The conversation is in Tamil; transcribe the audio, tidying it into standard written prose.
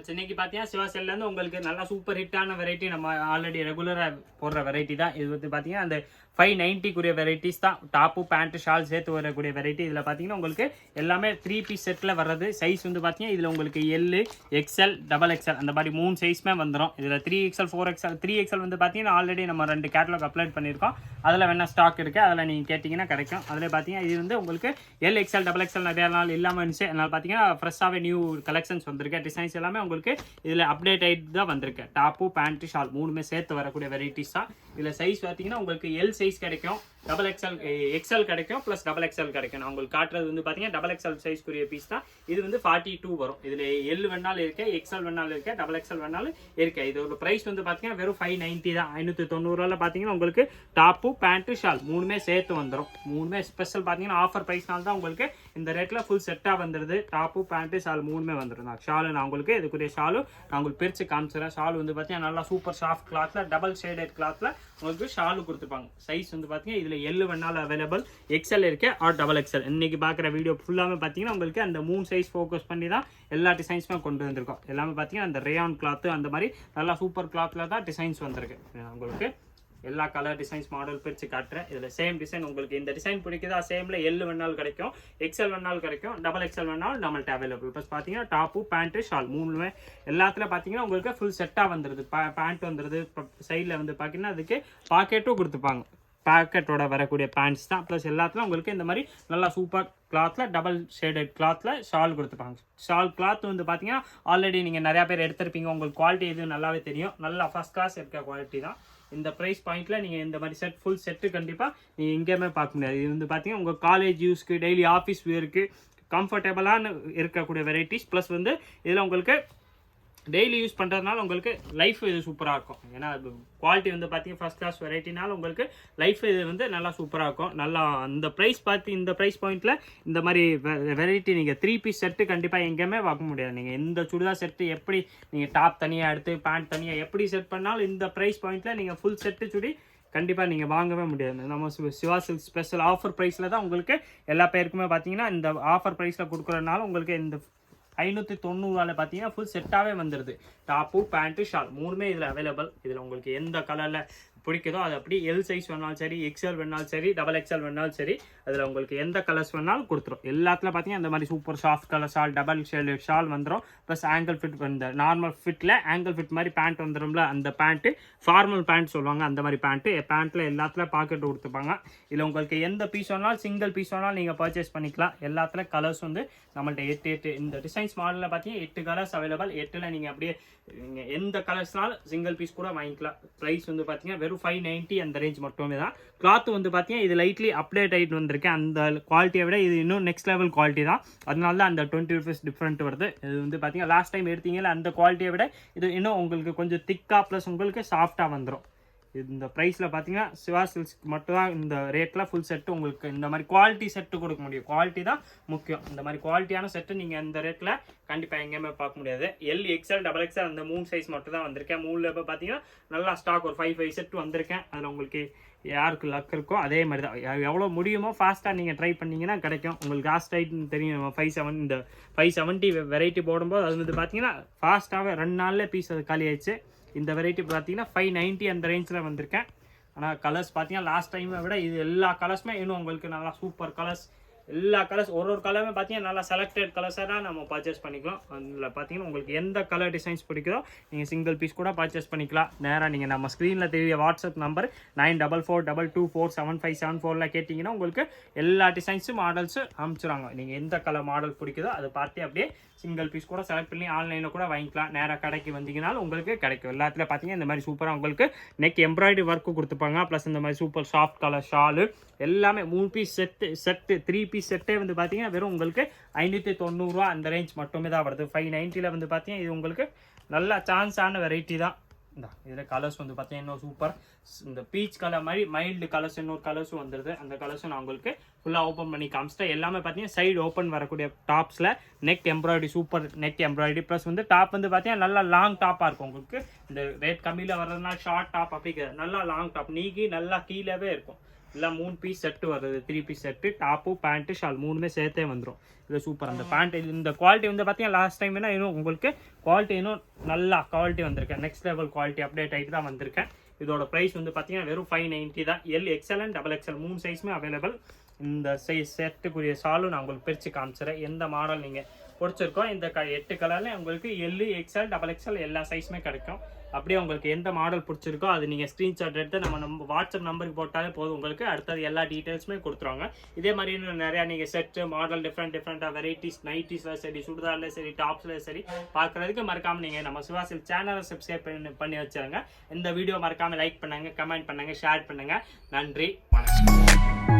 ஃப்ரெண்ட்ஸ், இன்னைக்கு பார்த்தீங்கன்னா சிவா செல்லேருந்து உங்களுக்கு நல்லா சூப்பர் ஹிட்டான வெரைட்டி, நம்ம ஆல்ரெடி ரெகுலராக போடுற வெரைட்டி தான் இது. வந்து பார்த்தீங்கன்னா அந்த 590 வெரைட்டிஸ் தான். டாப்பு பேண்ட் ஷால் சேர்த்து வரக்கூடிய வெரைட்டி. இதில் பார்த்தீங்கன்னா உங்களுக்கு எல்லாமே 3 பீஸ் செட்டில் வர்றது. சைஸ் வந்து பார்த்தீங்கன்னா இதில் உங்களுக்கு எல், எக்ஸ்எல், XXL அந்த மாதிரி 3 சைஸ்மே வந்துடும். இதில் 3XL 4XL 3XL வந்து பார்த்தீங்கன்னா ஆல்ரெடி நம்ம 2 கேட்டலாக் அப்லோட் பண்ணியிருக்கோம். அதில் வேணால் ஸ்டாக் இருக்குது, அதில் நீங்கள் கேட்டிங்கன்னா கிடைக்கும். அதில் பார்த்தீங்கன்னா இது வந்து உங்களுக்கு XL XXL நிறையா நாள் இல்லாமல் இருந்துச்சு. அதனால் பார்த்தீங்கன்னா ஃப்ரெஷ்ஷாகவே நியூ கலெக்ஷன்ஸ் வந்திருக்கு. டிசைன்ஸ் எல்லாமே உங்களுக்கு இதில் அப்டேட் ஆகிட்டு தான் வந்திருக்கு. டாப்பு பேண்ட் ஷால் 3மே சேர்த்து வரக்கூடிய வெரைட்டிஸ் தான். இதில் சைஸ் பார்த்தீங்கன்னா உங்களுக்கு எல் சைஸ் கிடைக்கும், XXL எக்ஸ்எல் கிடைக்கும், ப்ளஸ் XXL கிடைக்கும். நான் உங்களுக்கு காட்டுறது வந்து பார்த்தீங்கன்னா XXL சைஸ்க்குரிய பீஸ் தான். இது வந்து 42 வரும். இதில் எல் வேணாலும் இருக்கு, எக்ஸ்எல் வேணாலும் இருக்கு, XXL வேணாலும் இருக்கு. இதோட ப்ரைஸ் வந்து பார்த்தீங்கன்னா வெறும் 590 தான். 590 பார்த்தீங்கன்னா உங்களுக்கு டாப்பு பேண்ட் ஷால் 3மே சேர்த்து வந்துடும். 3மே ஸ்பெஷல் பார்த்தீங்கன்னா ஆஃபர் ப்ரைஸ்னால தான் உங்களுக்கு இந்த ரேட்டில் ஃபுல் செட்டாக வந்துடுது. டாப்பு பேண்ட் ஷால் 3மே வந்துடும். ஷாலு நான் உங்களுக்கு இதுக்குரிய ஷாலு நான் உங்களுக்கு பிரித்து காமிச்சிடறேன். ஷாலு வந்து பார்த்தீங்கன்னா நல்லா சூப்பர் சாஃப்ட் கிளாத்தில் டபுள் ஷேடட் கிளாத்தில் உங்களுக்கு ஷாலு கொடுத்துருப்பாங்க. சைஸ் வந்து பார்த்தீங்கன்னா இதில் எல் வேணாலும் அவைலபிள், எக்ஸ்எல் இருக்கு ஆர் XXL. இன்னைக்கு பார்க்குற வீடியோ ஃபுல்லாமே பார்த்தீங்கன்னா உங்களுக்கு அந்த 3 சைஸ் ஃபோக்கஸ் பண்ணி தான் எல்லா டிசைன்ஸுமே கொண்டு வந்திருக்கோம். எல்லாமே பார்த்தீங்கன்னா அந்த ரேயான் கிளாத்து அந்த மாதிரி நல்லா சூப்பர் கிளாத்தில் தான் டிசைன்ஸ் வந்திருக்கு. உங்களுக்கு எல்லா கலர் டிசைன்ஸ் மாடல் பிரித்து காட்டுறேன். இதில் சேம் டிசைன் உங்களுக்கு இந்த டிசைன் பிடிக்குதா, சேமில் எல் வேணாலும் கிடைக்கும், எக்ஸ்எல் வேணாலும் கிடைக்கும், XXL வேணாலும் நம்மள்ட்ட அவைலபிள். ப்ளஸ் பார்த்தீங்கன்னா டாப்பு பேண்ட்டு ஷால் 3மே எல்லாத்துல பார்த்தீங்கன்னா உங்களுக்கு ஃபுல் செட்டாக வந்துடுது. பேண்ட் வந்துடுது. சைடில் வந்து பார்த்தீங்கன்னா அதுக்கு பாக்கெட்டும் கொடுத்துப்பாங்க. பாக்கெட்டோட வரக்கூடிய பேண்ட்ஸ் தான். ப்ளஸ் எல்லாத்துலையும் உங்களுக்கு இந்த மாதிரி நல்லா சூப்பர் கிளாத்தில் டபுள் ஷேடட் கிளாத்தில் ஷால் கொடுத்துப்பாங்க. ஷால் கிளாத் வந்து பார்த்தீங்கன்னா ஆல்ரெடி நீங்கள் நிறையா பேர் எடுத்திருப்பீங்க. உங்களுக்கு குவாலிட்டி இது நல்லாவே தெரியும். நல்லா ஃபஸ்ட் கிளாஸ் இருக்க குவாலிட்டி தான். இந்த ப்ரைஸ் பாயிண்ட்டில் நீங்கள் இந்த மாதிரி செட் ஃபுல் செட்டு கண்டிப்பாக நீங்கள் எங்கேயுமே பார்க்க முடியாது. இது வந்து பார்த்தீங்கன்னா உங்கள் காலேஜ் யூஸ்க்கு, டெய்லி ஆஃபீஸ் வேருக்கு கம்ஃபர்டபுளான இருக்கக்கூடிய வெரைட்டிஸ். ப்ளஸ் வந்து இதில் உங்களுக்கு டெய்லி யூஸ் பண்ணுறதுனால உங்களுக்கு லைஃப் இது சூப்பராக இருக்கும். ஏன்னா அது குவாலிட்டி வந்து பார்த்தீங்கன்னா ஃபஸ்ட் கிளாஸ் வெரைட்டினால உங்களுக்கு லைஃப் இது வந்து நல்லா சூப்பராக இருக்கும். நல்லா அந்த ப்ரைஸ் பார்த்து இந்த ப்ரைஸ் பாயிண்ட்டில் இந்த மாதிரி வெரைட்டி நீங்கள் 3 பீஸ் செட்டு கண்டிப்பாக எங்கேயுமே பார்க்க முடியாது. நீங்கள் எந்த சுடிதார் செட்டு எப்படி நீங்கள் டாப் தனியாக எடுத்து பேண்ட் தனியாக எப்படி செட் பண்ணாலும் இந்த ப்ரைஸ் பாயிண்ட்டில் நீங்கள் ஃபுல் செட்டு சுடி கண்டிப்பாக நீங்கள் வாங்கவே முடியாது. நம்ம சிவா சில்க் ஸ்பெஷல் ஆஃபர் ப்ரைஸில் தான் உங்களுக்கு எல்லா பேருக்குமே பார்த்தீங்கன்னா இந்த ஆஃபர் ப்ரைஸில் கொடுக்குறதுனால உங்களுக்கு இந்த 590 பார்த்தீங்கன்னா ஃபுல் செட்டாகவே வந்துடுது. டாப்பு பேண்ட்டு ஷால் 3மே இதில் அவைலபிள். இதில் உங்களுக்கு எந்த கலரில் பிடிக்குதோ அது அப்படி எல் சைஸ் வேணாலும் சரி, எக்ஸ்எல் வேணாலும் சரி, XXL வேணாலும் சரி, அதில் உங்களுக்கு எந்த கலர்ஸ் வேணாலும் கொடுத்துரும். எல்லாத்துல பார்த்தீங்கன்னா இந்த மாதிரி super soft colour shawl, double shaded shawl வந்துடும். ப்ளஸ் ஆங்கிள் ஃபிட், இந்த நார்மல் ஃபிட்டில் ஆங்கிள் ஃபிட் மாதிரி பேண்ட் வந்துடும்ல, அந்த பேண்ட்டு ஃபார்மல் பேண்ட் சொல்லுவாங்க. அந்த மாதிரி பேண்ட்டில் எல்லாத்துல பாக்கெட் கொடுத்துப்பாங்க. இதில் உங்களுக்கு எந்த பீஸ் வேணாலும் சிங்கிள் பீஸ் வேணாலும் நீங்கள் பர்ச்சேஸ் பண்ணிக்கலாம். எல்லாத்துல கலர்ஸ் வந்து நம்மள்ட்ட 8 இந்த டிசைன்ஸ் மாடலில் பார்த்தீங்கன்னா 8 கலர்ஸ் அவைலபிள். 8ல் நீங்கள் அப்படியே நீங்கள் எந்த கலர்ஸ்னாலும் சிங்கிள் பீஸ் கூட வாங்கிக்கலாம். ப்ரைஸ் வந்து பார்த்தீங்கன்னா வெறும் 590 அந்த ரேஞ்ச் மட்டுமே தான். கிளாத் வந்து பார்த்தீங்கன்னா இது லைட்லி அப்டேட் ஆகிட்டு வந்திருக்கேன். அந்த குவாலிட்டியை விட இது இன்னும் நெக்ஸ்ட் லெவல் குவாலிட்டி தான். அதனால தான் அந்த 20 rupees டிஃப்ரெண்ட் வருது. இது வந்து பார்த்தீங்கன்னா லாஸ்ட் டைம் எடுத்தீங்கன்னா அந்த குவாலிட்டியை விட இது இன்னும் உங்களுக்கு கொஞ்சம் திக்காக ப்ளஸ் உங்களுக்கு சாஃப்டாக வந்துடும். இந்த ப்ரைஸில் பார்த்தீங்கன்னா சிவா சில்க்ஸ்க்கு மட்டும் தான் இந்த ரேட்டில் ஃபுல் செட்டு உங்களுக்கு இந்த மாதிரி குவாலிட்டி செட்டு கொடுக்க முடியும். குவாலிட்டி தான் முக்கியம். இந்த மாதிரி குவாலிட்டியான செட்டு நீங்கள் இந்த ரேட்டில் கண்டிப்பாக எங்கேயுமே பார்க்க முடியாது. எல், XXL, XXL அந்த 3 சைஸ் மட்டும் தான் வந்திருக்கேன். 3ல் இப்போ பார்த்தீங்கன்னா நல்லா ஸ்டாக் ஒரு 5 செட்டு வந்திருக்கேன். அதில் உங்களுக்கு யாருக்கு லக் இருக்கோ அதே மாதிரி தான். எவ்வளோ முடியுமோ ஃபாஸ்ட்டாக நீங்கள் ட்ரை பண்ணிங்கன்னா கிடைக்கும். உங்களுக்கு லாஸ்ட் டைம் தெரியும் 570 வெரைட்டி போடும்போது அது வந்து பார்த்தீங்கன்னா ஃபாஸ்ட்டாகவே 2 நாளில் பீஸ் அது காலி ஆயிடுச்சு. இந்த வெரைட்டி பார்த்தீங்கன்னா 590 அந்த ரேஞ்சில் வந்திருக்கேன். ஆனால் கலர்ஸ் பார்த்தீங்கன்னா லாஸ்ட் டைமை விட இது எல்லா கலர்ஸுமே இன்னும் உங்களுக்கு நல்லா சூப்பர் கலர்ஸ். எல்லா கலர்ஸ் ஒரு கலருமே பார்த்தீங்கன்னா நல்லா செலக்டட் கலர்ஸாக தான் நம்ம பர்ச்சேஸ் பண்ணிக்கலாம். அதில் பார்த்தீங்கன்னா உங்களுக்கு எந்த கலர் டிசைன்ஸ் பிடிக்குதோ நீங்கள் சிங்கிள் பீஸ் கூட பர்ச்சேஸ் பண்ணிக்கலாம். நேராக நீங்கள் நம்ம ஸ்க்ரீனில் தெரிய வாட்ஸ்அப் நம்பர் 9442247574 கேட்டிங்கன்னா உங்களுக்கு எல்லா டிசைன்ஸும் மாடல்ஸும் அனுப்பிச்சுறாங்க. நீங்கள் எந்த கலர் மாடல் பிடிக்குதோ அதை பார்த்து அப்படியே சிங்கிள் பீஸ் கூட செலக்ட் பண்ணி ஆன்லைனில் கூட வாங்கிக்கலாம். நேராக கடைக்கு வந்தீங்கனாலும் உங்களுக்கு கிடைக்கும். எல்லாத்துலேயும் பார்த்தீங்கன்னா இந்த மாதிரி சூப்பராக உங்களுக்கு நெக் எம்ப்ராய்டரி ஒர்க்கு கொடுத்துப்பாங்க. ப்ளஸ் இந்த மாதிரி சூப்பர் சாஃப்ட் கலர் ஷாலு எல்லாமே 3 பீஸ் செட்டு 3 பீஸ் செட்டே வந்து பார்த்தீங்கன்னா வெறும் உங்களுக்கு 590 அந்த ரேஞ்ச் மட்டுமே தான் வருது. 590 வந்து பார்த்தீங்கன்னா இது உங்களுக்கு நல்ல சான்ஸான வெரைட்டி தான். இதில் கலர்ஸ் வந்து பார்த்தீங்கன்னா இன்னும் சூப்பர் இந்த பீச் கலர் மாதிரி மைல்டு கலர்ஸ் இன்னொரு கலர்ஸும் வந்துடுது. அந்த கலர்ஸும் நான் உங்களுக்கு ஃபுல்லாக ஓப்பன் பண்ணி காமிச்சிட்டேன். எல்லாமே பார்த்தீங்கன்னா சைடு ஓப்பன் வரக்கூடிய டாப்ஸில் neck embroidery super neck embroidery. Plus வந்து டாப் வந்து பார்த்தீங்கன்னா நல்லா லாங் டாப்பாக இருக்கும். உங்களுக்கு இந்த ரேட் கம்மியில் வர்றதுனால ஷார்ட் டாப் அப்படி நல்லா லாங் டாப் நீக்கி நல்லா கீழவே இருக்கும். இல்லை 3 பீஸ் செட்டு வருது, 3 piece set, top pant shawl 3மே சேர்த்தே வந்துடும். இது சூப்பர். அந்த பேண்ட் இந்த குவாலிட்டி வந்து பார்த்தீங்கன்னா லாஸ்ட் டைம் இன்னும் உங்களுக்கு குவாலிட்டி இன்னும் நல்லா குவாலிட்டி வந்திருக்கேன், நெக்ஸ்ட் லெவல் குவாலிட்டி அப்டேட் ஆகிட்டு தான் வந்திருக்கேன். இதோட ப்ரைஸ் வந்து பார்த்தீங்கன்னா வெறும் 590 தான். L XL and double XL 3 சைஸுமே அவைலபிள். இந்த சைஸ் செட்டுக்குரிய ஷாலும் நான் உங்களுக்கு பிரித்து காமிச்சிடறேன். எந்த மாடல் நீங்கள் பிடிச்சிருக்கோ இந்த 8 கலரில் உங்களுக்கு எல் எக்ஸ்எல் டபுள் எக்ஸ்எல் எல்லா சைஸுமே கிடைக்கும். அப்படியே உங்களுக்கு எந்த மாடல் பிடிச்சிருக்கோ அது நீங்கள் ஸ்க்ரீன்ஷாட் எடுத்து நம்ம வாட்ஸ்அப் நம்பருக்கு போட்டாலே போதும், உங்களுக்கு அடுத்தது எல்லா டீட்டெயில்ஸுமே கொடுத்துருவாங்க. இதே மாதிரி இன்னும் நிறையா நீங்கள் செட்டு மாடல் டிஃப்ரெண்ட்டாக வெரைட்டிஸ் நைட்டிஸில் சரி, சுடிதாரில் சரி, டாப்ஸில் சரி பார்க்குறதுக்கு மறக்காமல் நீங்கள் நம்ம சிவா சில்க் சேனலை சப்ஸ்கிரைப் பண்ணி வச்சுருங்க. இந்த வீடியோ மறக்காமல் லைக் பண்ணுங்கள், கமெண்ட் பண்ணுங்கள், ஷேர் பண்ணுங்கள். நன்றி, வணக்கம்.